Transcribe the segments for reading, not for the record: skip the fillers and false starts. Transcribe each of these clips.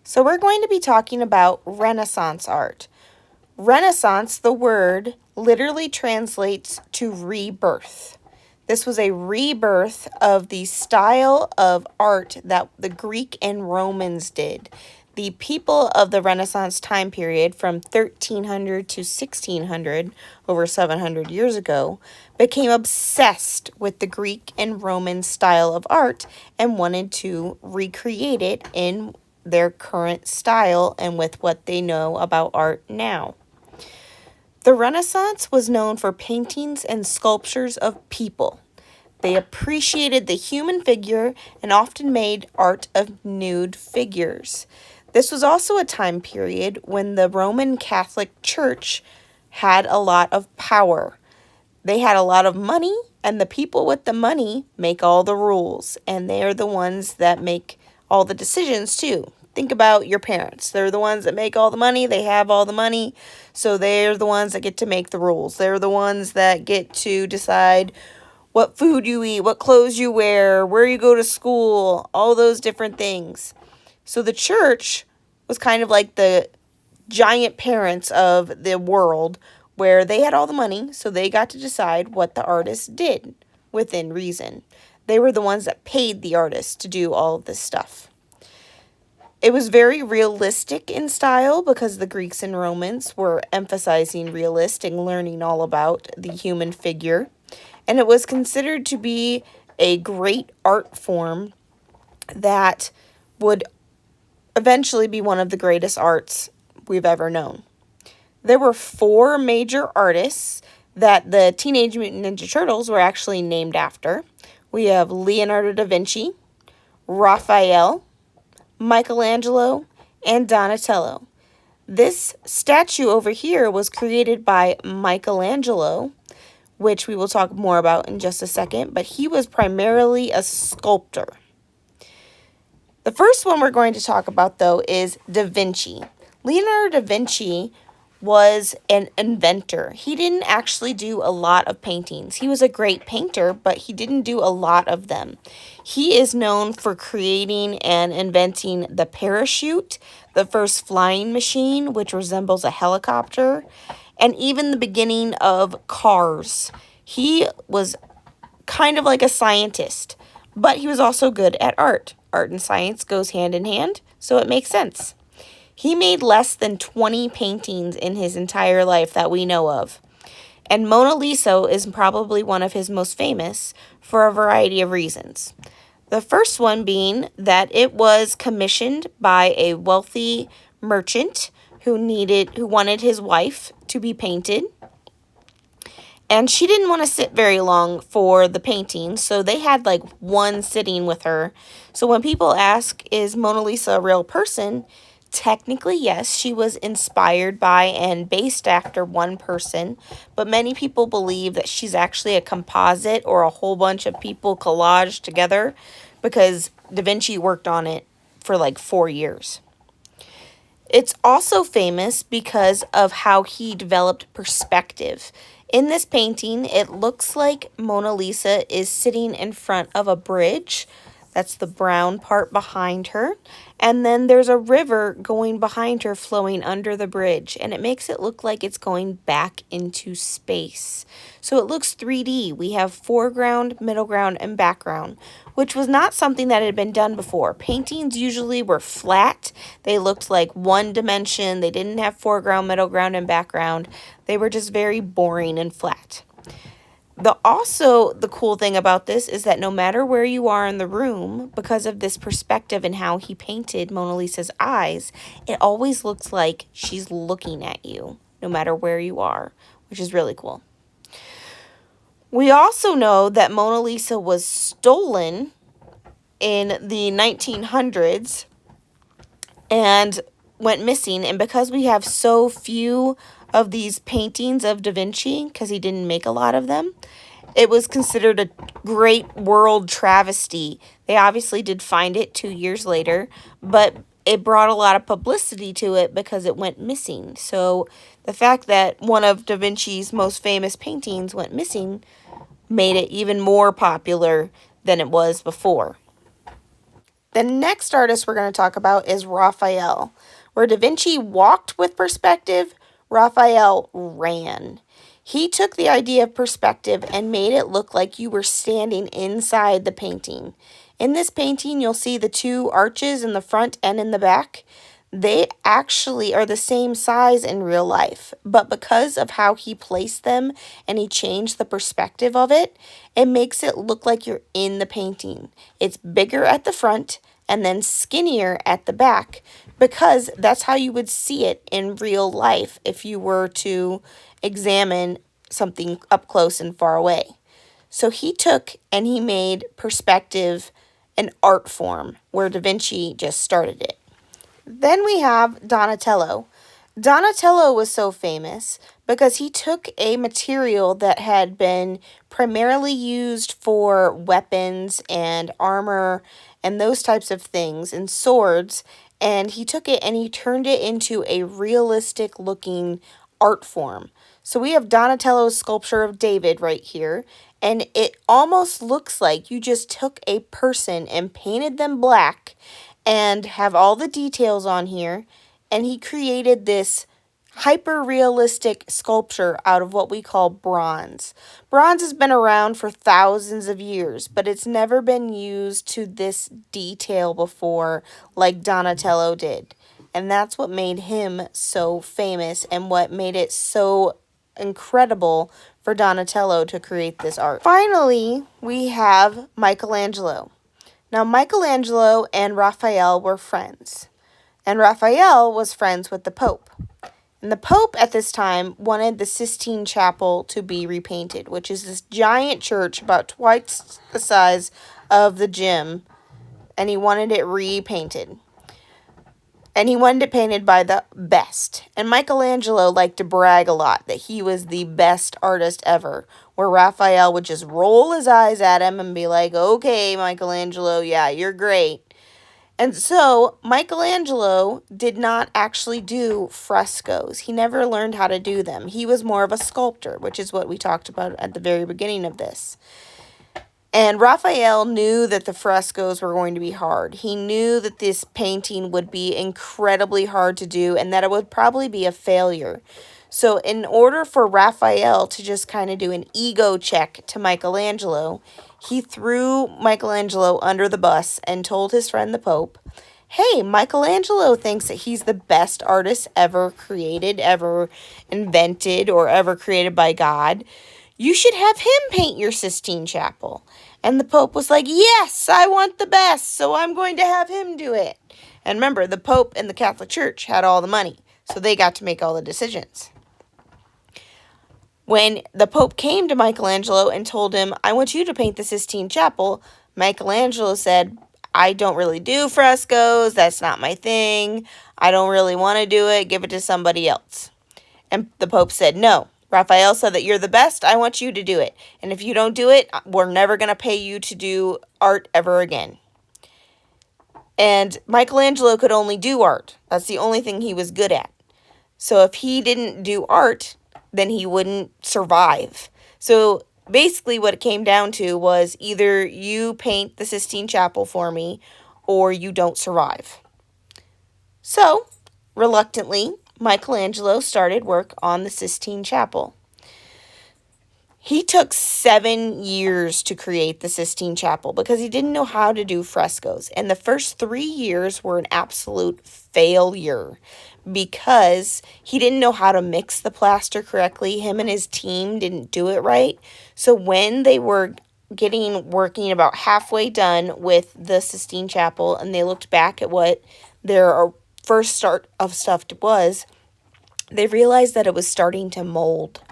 So we're going to be talking about Renaissance art. Renaissance, the word, literally translates to rebirth. This was a rebirth of the style of art that the Greek and Romans did. The people of the Renaissance time period from 1300 to 1600, over 700 years ago, became obsessed with the Greek and Roman style of art and wanted to recreate it in their current style and with what they know about art now. The Renaissance was known for paintings and sculptures of people. They appreciated the human figure and often made art of nude figures. This was also a time period when the Roman Catholic Church had a lot of power. They had a lot of money, and the people with the money make all the rules, and they are the ones that make all the decisions too. Think about your parents. They're the ones that make all the money. They have all the money, so they're the ones that get to make the rules. They're the ones that get to decide what food you eat, what clothes you wear, where you go to school, all those different things. So the church was kind of like the giant parents of the world, where they had all the money, so they got to decide what the artist did within reason. They were the ones that paid the artist to do all of this stuff. It was very realistic in style because the Greeks and Romans were emphasizing realistic and learning all about the human figure. And it was considered to be a great art form that would eventually be one of the greatest arts we've ever known. There were 4 major artists that the Teenage Mutant Ninja Turtles were actually named after. We have Leonardo da Vinci, Raphael, Michelangelo, and Donatello. This statue over here was created by Michelangelo, which we will talk more about in just a second, but he was primarily a sculptor. The first one we're going to talk about, though, is Da Vinci. Leonardo da Vinci was an inventor. He didn't actually do a lot of paintings. He was a great painter, but he didn't do a lot of them. He is known for creating and inventing the parachute, the first flying machine, which resembles a helicopter, and even the beginning of cars. He was kind of like a scientist, but he was also good at art. Art and science goes hand in hand, so it makes sense. He made less than 20 paintings in his entire life that we know of. And Mona Lisa is probably one of his most famous for a variety of reasons. The first one being that it was commissioned by a wealthy merchant who wanted his wife to be painted. And she didn't want to sit very long for the painting, so they had like one sitting with her. So when people ask, is Mona Lisa a real person? Technically, yes, she was inspired by and based after one person, but many people believe that she's actually a composite or a whole bunch of people collaged together because Da Vinci worked on it for like 4 years. It's also famous because of how he developed perspective. In this painting, it looks like Mona Lisa is sitting in front of a bridge. That's the brown part behind her. And then there's a river going behind her flowing under the bridge. And it makes it look like it's going back into space. So it looks 3D. We have foreground, middle ground, and background, which was not something that had been done before. Paintings usually were flat. They looked like one dimension. They didn't have foreground, middle ground, and background. They were just very boring and flat. The cool thing about this is that no matter where you are in the room, because of this perspective and how he painted Mona Lisa's eyes, it always looks like she's looking at you, no matter where you are, which is really cool. We also know that Mona Lisa was stolen in the 1900s and went missing, and because we have so few of these paintings of Da Vinci, because he didn't make a lot of them, it was considered a great world travesty. They obviously did find it 2 years later, but it brought a lot of publicity to it because it went missing. So the fact that one of Da Vinci's most famous paintings went missing made it even more popular than it was before. The next artist we're going to talk about is Raphael. Where Da Vinci walked with perspective, Raphael ran. He took the idea of perspective and made it look like you were standing inside the painting. In this painting, you'll see the two arches in the front and in the back. They actually are the same size in real life, but because of how he placed them and he changed the perspective of it, it makes it look like you're in the painting. It's bigger at the front and then skinnier at the back because that's how you would see it in real life if you were to examine something up close and far away. So he took and he made perspective an art form where Da Vinci just started it. Then we have Donatello. Donatello was so famous because he took a material that had been primarily used for weapons and armor and those types of things and swords, and he took it and he turned it into a realistic looking art form. So we have Donatello's sculpture of David right here, and it almost looks like you just took a person and painted them black and have all the details on here, and he created this hyper-realistic sculpture out of what we call bronze. Bronze has been around for thousands of years, but it's never been used to this detail before like Donatello did. And that's what made him so famous and what made it so incredible for Donatello to create this art. Finally, we have Michelangelo. Now, Michelangelo and Raphael were friends, and Raphael was friends with the Pope. And the Pope at this time wanted the Sistine Chapel to be repainted, which is this giant church about twice the size of the gym, and he wanted it repainted. And he wanted it painted by the best. And Michelangelo liked to brag a lot that he was the best artist ever, where Raphael would just roll his eyes at him and be like, okay, Michelangelo, yeah, you're great. And so Michelangelo did not actually do frescoes. He never learned how to do them. He was more of a sculptor, which is what we talked about at the very beginning of this. And Raphael knew that the frescoes were going to be hard. He knew that this painting would be incredibly hard to do and that it would probably be a failure. So in order for Raphael to just kind of do an ego check to Michelangelo, he threw Michelangelo under the bus and told his friend the Pope, hey, Michelangelo thinks that he's the best artist ever created, ever invented, or ever created by God. You should have him paint your Sistine Chapel. And the Pope was like, yes, I want the best, so I'm going to have him do it. And remember, the Pope and the Catholic Church had all the money, so they got to make all the decisions. When the Pope came to Michelangelo and told him, I want you to paint the Sistine Chapel, Michelangelo said, I don't really do frescoes, that's not my thing, I don't really want to do it, give it to somebody else. And the Pope said, no. Raphael said that you're the best, I want you to do it. And if you don't do it, we're never going to pay you to do art ever again. And Michelangelo could only do art. That's the only thing he was good at. So if he didn't do art, then he wouldn't survive. So basically what it came down to was either you paint the Sistine Chapel for me or you don't survive. So, reluctantly, Michelangelo started work on the Sistine Chapel. He took 7 years to create the Sistine Chapel because he didn't know how to do frescoes. And the first 3 years were an absolute failure because he didn't know how to mix the plaster correctly. Him and his team didn't do it right. So when they were working about halfway done with the Sistine Chapel and they looked back at what their first start of stuff was, they realized that it was starting to mold,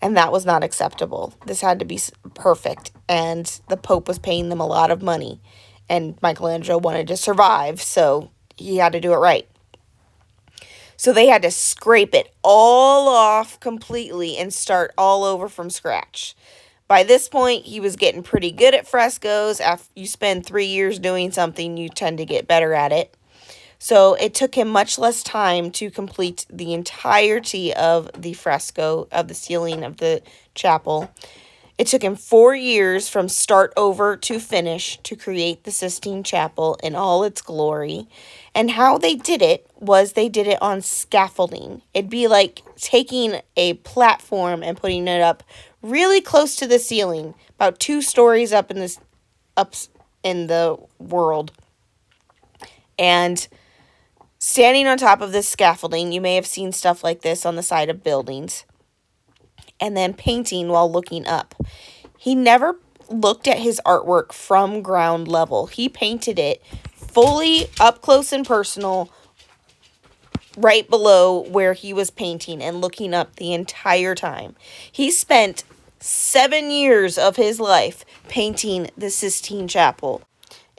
and that was not acceptable. This had to be perfect, and the Pope was paying them a lot of money, and Michelangelo wanted to survive, so he had to do it right. So they had to scrape it all off completely and start all over from scratch. By this point, he was getting pretty good at frescoes. After you spend 3 years doing something, you tend to get better at it. So it took him much less time to complete the entirety of the fresco of the ceiling of the chapel. It took him 4 years from start over to finish to create the Sistine Chapel in all its glory. And how they did it was they did it on scaffolding. It'd be like taking a platform and putting it up really close to the ceiling, about 2 stories up in the world. And standing on top of this scaffolding, you may have seen stuff like this on the side of buildings. And then painting while looking up. He never looked at his artwork from ground level. He painted it fully up close and personal, right below where he was painting and looking up the entire time. He spent 7 years of his life painting the Sistine Chapel.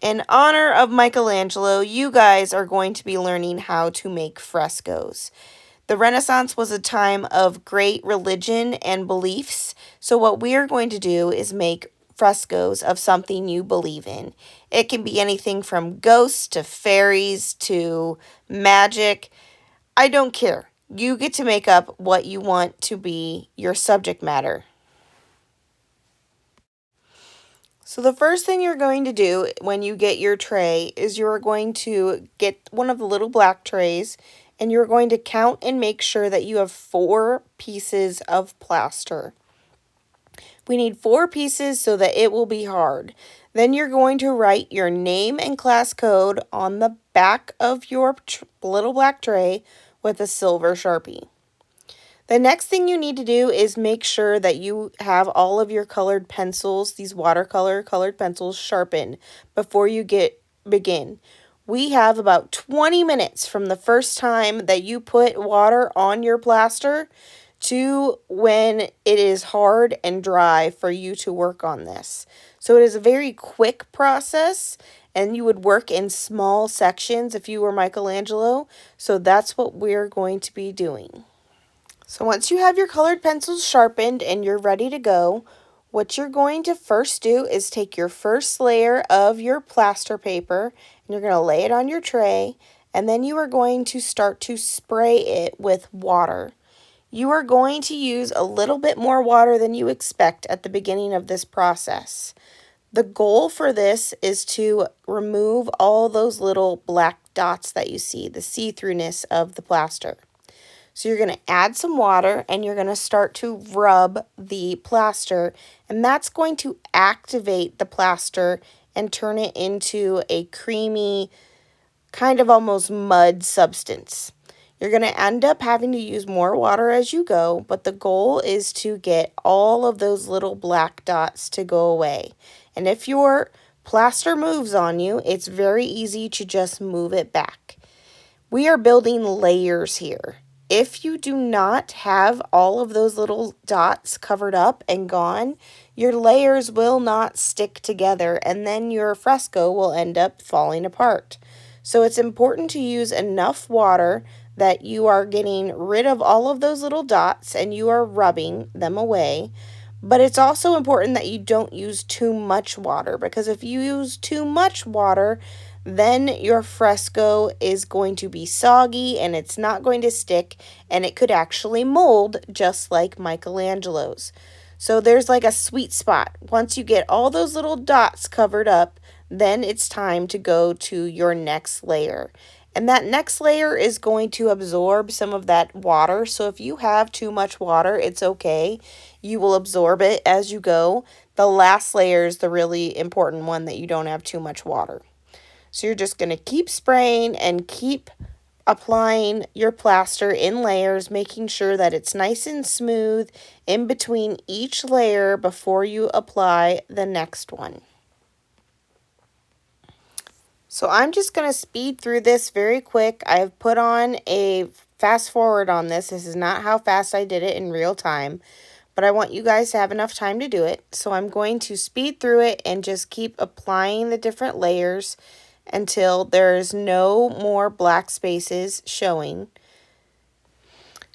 In honor of Michelangelo, you guys are going to be learning how to make frescoes. The Renaissance was a time of great religion and beliefs, so what we are going to do is make frescoes of something you believe in. It can be anything from ghosts to fairies to magic. I don't care. You get to make up what you want to be your subject matter. So the first thing you're going to do when you get your tray is you're going to get one of the little black trays, and you're going to count and make sure that you have 4 pieces of plaster. We need 4 pieces so that it will be hard. Then you're going to write your name and class code on the back of your little black tray with a silver Sharpie. The next thing you need to do is make sure that you have all of your colored pencils, these watercolor colored pencils, sharpened before you begin. We have about 20 minutes from the first time that you put water on your plaster to when it is hard and dry for you to work on this. So it is a very quick process, and you would work in small sections if you were Michelangelo. So that's what we're going to be doing. So once you have your colored pencils sharpened and you're ready to go, what you're going to first do is take your first layer of your plaster paper and you're going to lay it on your tray, and then you are going to start to spray it with water. You are going to use a little bit more water than you expect at the beginning of this process. The goal for this is to remove all those little black dots that you see, the see-throughness of the plaster. So you're going to add some water and you're going to start to rub the plaster, and that's going to activate the plaster and turn it into a creamy, kind of almost mud substance. You're going to end up having to use more water as you go, but the goal is to get all of those little black dots to go away. And if your plaster moves on you, it's very easy to just move it back. We are building layers here. If you do not have all of those little dots covered up and gone, your layers will not stick together, and then your fresco will end up falling apart. So it's important to use enough water that you are getting rid of all of those little dots and you are rubbing them away. But it's also important that you don't use too much water, because if you use too much water, then your fresco is going to be soggy and it's not going to stick, and it could actually mold just like Michelangelo's. So there's like a sweet spot. Once you get all those little dots covered up, then it's time to go to your next layer. And that next layer is going to absorb some of that water. So if you have too much water, it's okay. You will absorb it as you go. The last layer is the really important one that you don't have too much water. So you're just going to keep spraying and keep applying your plaster in layers, making sure that it's nice and smooth in between each layer before you apply the next one. So I'm just going to speed through this very quick. I've put on a fast forward on this. This is not how fast I did it in real time, but I want you guys to have enough time to do it. So I'm going to speed through it and just keep applying the different layers until there's no more black spaces showing.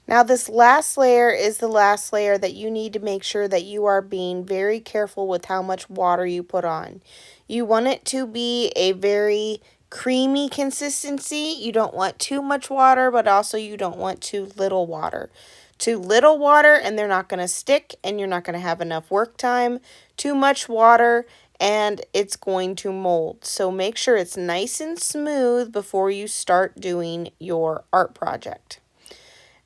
Now this last layer is the last layer that you need to make sure that you are being very careful with how much water you put on. You want it to be a very creamy consistency. You don't want too much water, but also you don't want too little water. Too little water and they're not going to stick and you're not going to have enough work time. Too much water and it's going to mold. So make sure it's nice and smooth before you start doing your art project.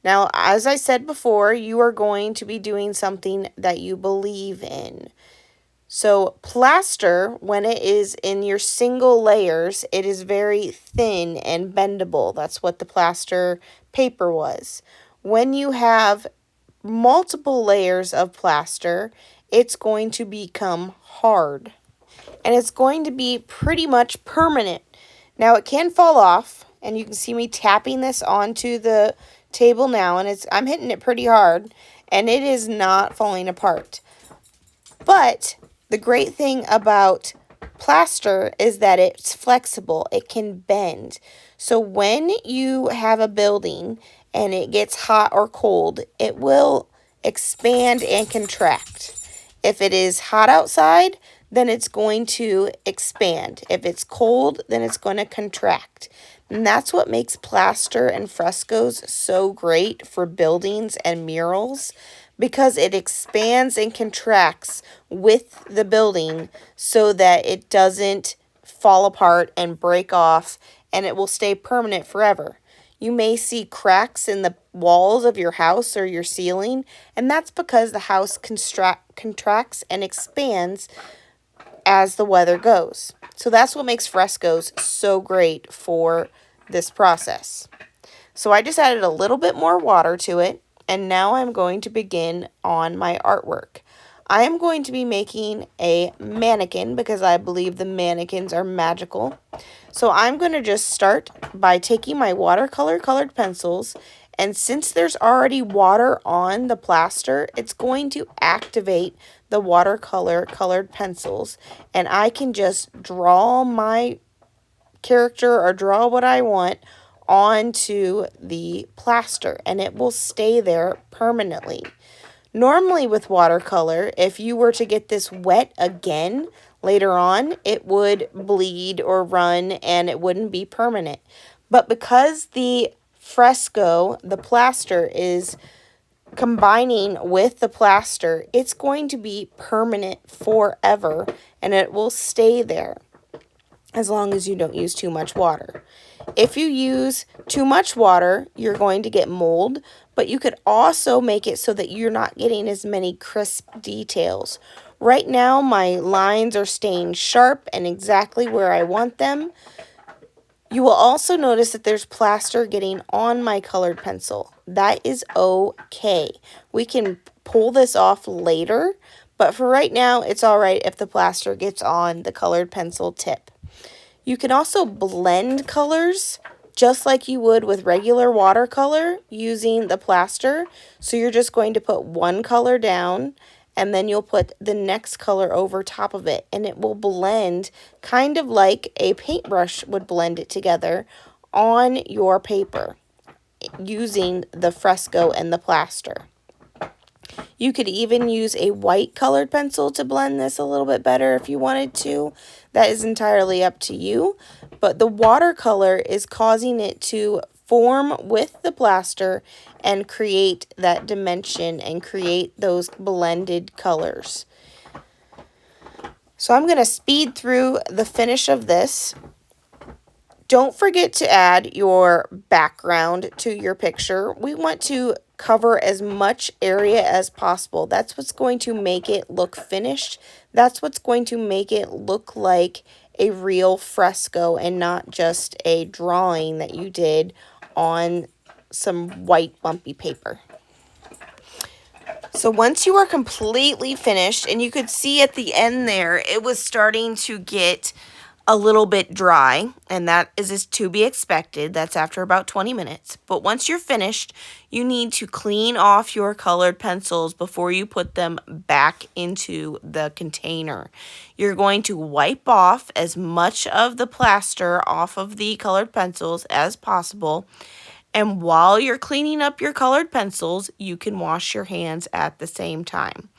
Now, as I said before, you are going to be doing something that you believe in. So plaster, when it is in your single layers, it is very thin and bendable. That's what the plaster paper was. When you have multiple layers of plaster, it's going to become hard. And it's going to be pretty much permanent. Now it can fall off, and you can see me tapping this onto the table now, and I'm hitting it pretty hard, and it is not falling apart. But the great thing about plaster is that it's flexible. It can bend. So when you have a building and it gets hot or cold, it will expand and contract. If it is hot outside, then it's going to expand. If it's cold, then it's going to contract. And that's what makes plaster and frescoes so great for buildings and murals, because it expands and contracts with the building so that it doesn't fall apart and break off, and it will stay permanent forever. You may see cracks in the walls of your house or your ceiling, and that's because the house contracts and expands as the weather goes. So that's what makes frescoes so great for this process. So I just added a little bit more water to it, and now I'm going to begin on my artwork. I am going to be making a mannequin because I believe the mannequins are magical. So I'm going to just start by taking my watercolor colored pencils, and since there's already water on the plaster, it's going to activate the watercolor colored pencils, and I can just draw my character or draw what I want onto the plaster, and it will stay there permanently. Normally with watercolor, if you were to get this wet again later on, it would bleed or run and it wouldn't be permanent. But because the fresco, the plaster, is combining with the plaster, it's going to be permanent forever and it will stay there as long as you don't use too much water. If you use too much water, you're going to get mold, but you could also make it so that you're not getting as many crisp details. Right now, my lines are staying sharp and exactly where I want them. You will also notice that there's plaster getting on my colored pencil. That is okay. We can pull this off later, but for right now, it's all right if the plaster gets on the colored pencil tip. You can also blend colors just like you would with regular watercolor using the plaster. So you're just going to put one color down and then you'll put the next color over top of it, and it will blend kind of like a paintbrush would blend it together on your paper using the fresco and the plaster. You could even use a white colored pencil to blend this a little bit better if you wanted to. That is entirely up to you. But the watercolor is causing it to form with the plaster and create that dimension and create those blended colors. So I'm going to speed through the finish of this. Don't forget to add your background to your picture. We want to cover as much area as possible. That's what's going to make it look finished. That's what's going to make it look like a real fresco and not just a drawing that you did on some white bumpy paper. So once you are completely finished, and you could see at the end there, it was starting to get a little bit dry, and that is to be expected. That's after about 20 minutes. But once you're finished, you need to clean off your colored pencils before you put them back into the container. You're going to wipe off as much of the plaster off of the colored pencils as possible. And while you're cleaning up your colored pencils, you can wash your hands at the same time.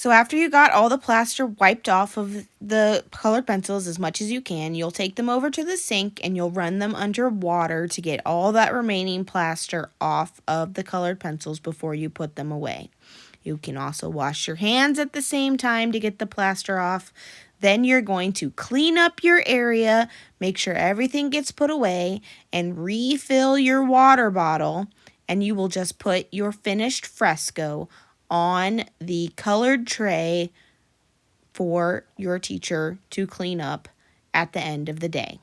So after you got all the plaster wiped off of the colored pencils as much as you can, you'll take them over to the sink and you'll run them under water to get all that remaining plaster off of the colored pencils before you put them away. You can also wash your hands at the same time to get the plaster off. Then you're going to clean up your area, make sure everything gets put away, and refill your water bottle, and you will just put your finished fresco on the colored tray for your teacher to clean up at the end of the day.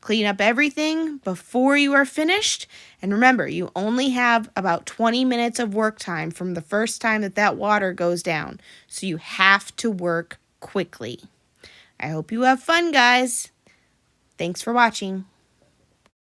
Clean up everything before you are finished. And remember, you only have about 20 minutes of work time from the first time that water goes down. So you have to work quickly. I hope you have fun, guys. Thanks for watching.